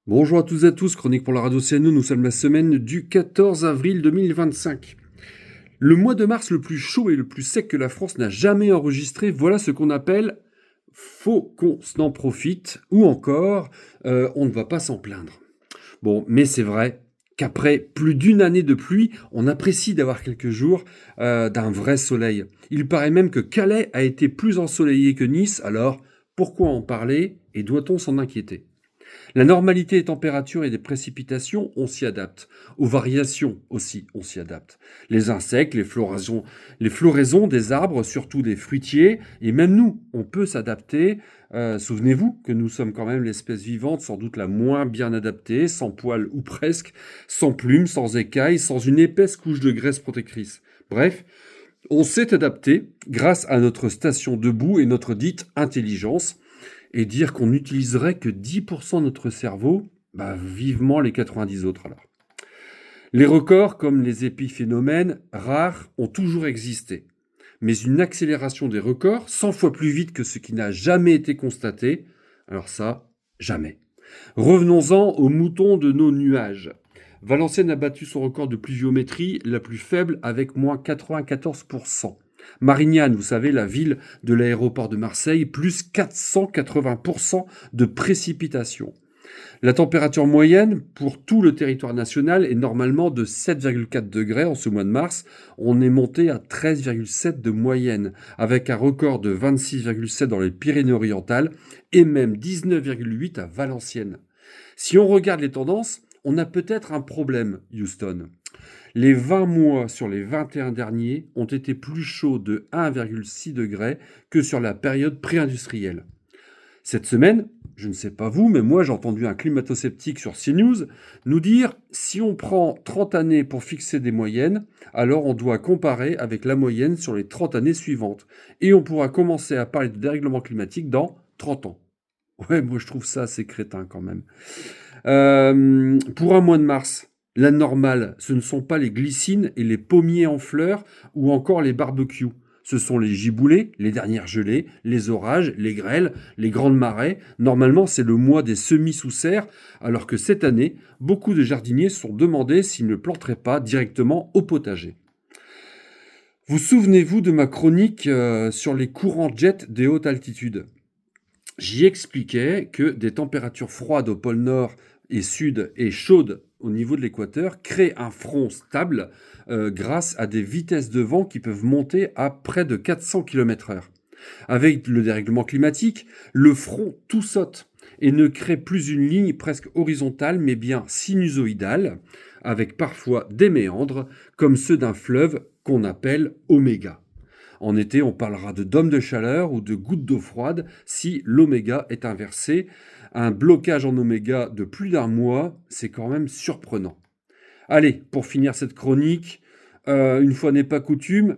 Bonjour à toutes et à tous, chronique pour la radio CNE, nous sommes la semaine du 14 avril 2025. Le mois de mars le plus chaud et le plus sec que la France n'a jamais enregistré, voilà ce qu'on appelle faut qu'on s'en profite, ou encore on ne va pas s'en plaindre. Bon, mais c'est vrai qu'après plus d'une année de pluie, on apprécie d'avoir quelques jours d'un vrai soleil. Il paraît même que Calais a été plus ensoleillé que Nice, alors pourquoi en parler et doit-on s'en inquiéter? La normalité des températures et des précipitations, on s'y adapte. Aux variations aussi, on s'y adapte. Les insectes, les floraisons des arbres, surtout des fruitiers, et même nous, on peut s'adapter. Souvenez-vous que nous sommes quand même l'espèce vivante sans doute la moins bien adaptée, sans poils ou presque, sans plumes, sans écailles, sans une épaisse couche de graisse protectrice. Bref, on s'est adapté grâce à notre station debout et notre dite intelligence. Et dire qu'on n'utiliserait que 10% de notre cerveau, vivement les 90 autres alors. Les records, comme les épiphénomènes rares, ont toujours existé. Mais une accélération des records, 100 fois plus vite que ce qui n'a jamais été constaté, alors ça, jamais. Revenons-en aux moutons de nos nuages. Valenciennes a battu son record de pluviométrie la plus faible avec moins 94%. Marignane, vous savez, la ville de l'aéroport de Marseille, plus 480% de précipitations. La température moyenne pour tout le territoire national est normalement de 7,4 degrés en ce mois de mars. On est monté à 13,7 de moyenne, avec un record de 26,7 dans les Pyrénées-Orientales et même 19,8 à Valenciennes. Si on regarde les tendances, on a peut-être un problème, Houston. Les 20 mois sur les 21 derniers ont été plus chauds de 1,6 degrés que sur la période pré-industrielle. Cette semaine, je ne sais pas vous, mais moi j'ai entendu un climato-sceptique sur CNews nous dire si on prend 30 années pour fixer des moyennes, alors on doit comparer avec la moyenne sur les 30 années suivantes. Et on pourra commencer à parler de dérèglement climatique dans 30 ans. Ouais, moi je trouve ça assez crétin quand même. Pour un mois de mars, la normale, ce ne sont pas les glycines et les pommiers en fleurs ou encore les barbecues. Ce sont les giboulées, les dernières gelées, les orages, les grêles, les grandes marées. Normalement, c'est le mois des semis sous serre, alors que cette année, beaucoup de jardiniers se sont demandé s'ils ne planteraient pas directement au potager. Vous souvenez-vous de ma chronique sur les courants jet des hautes altitudes? J'y expliquais que des températures froides au pôle Nord et Sud et chaudes au niveau de l'équateur créent un front stable grâce à des vitesses de vent qui peuvent monter à près de 400 km/h. Avec le dérèglement climatique, le front tout saute et ne crée plus une ligne presque horizontale mais bien sinusoïdale, avec parfois des méandres comme ceux d'un fleuve qu'on appelle oméga. En été, on parlera de dôme de chaleur ou de gouttes d'eau froide si l'oméga est inversé. Un blocage en oméga de plus d'un mois, c'est quand même surprenant. Allez, pour finir cette chronique, une fois n'est pas coutume,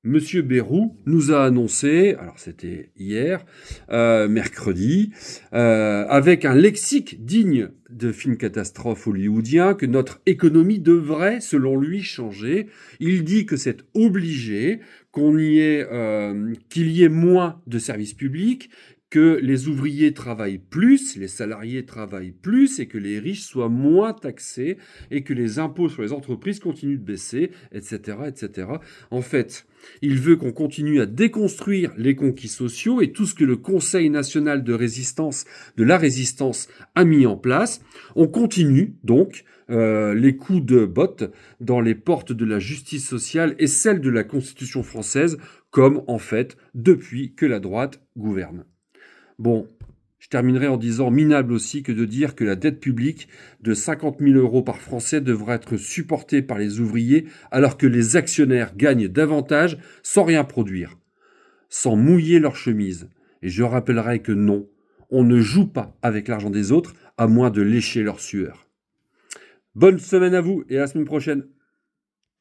Monsieur Bayrou nous a annoncé, alors c'était hier, mercredi, avec un lexique digne de film catastrophe hollywoodien, que notre économie devrait, selon lui, changer. Il dit que c'est obligé, qu'il y ait moins de services publics, que les ouvriers travaillent plus, les salariés travaillent plus et que les riches soient moins taxés et que les impôts sur les entreprises continuent de baisser, etc., etc. En fait, il veut qu'on continue à déconstruire les conquis sociaux et tout ce que le Conseil national de la résistance a mis en place. On continue donc les coups de botte dans les portes de la justice sociale et celles de la Constitution française, comme en fait depuis que la droite gouverne. Bon, je terminerai en disant minable aussi que de dire que la dette publique de 50 000 euros par Français devra être supportée par les ouvriers alors que les actionnaires gagnent davantage sans rien produire, sans mouiller leur chemise. Et je rappellerai que non, on ne joue pas avec l'argent des autres à moins de lécher leur sueur. Bonne semaine à vous et à la semaine prochaine.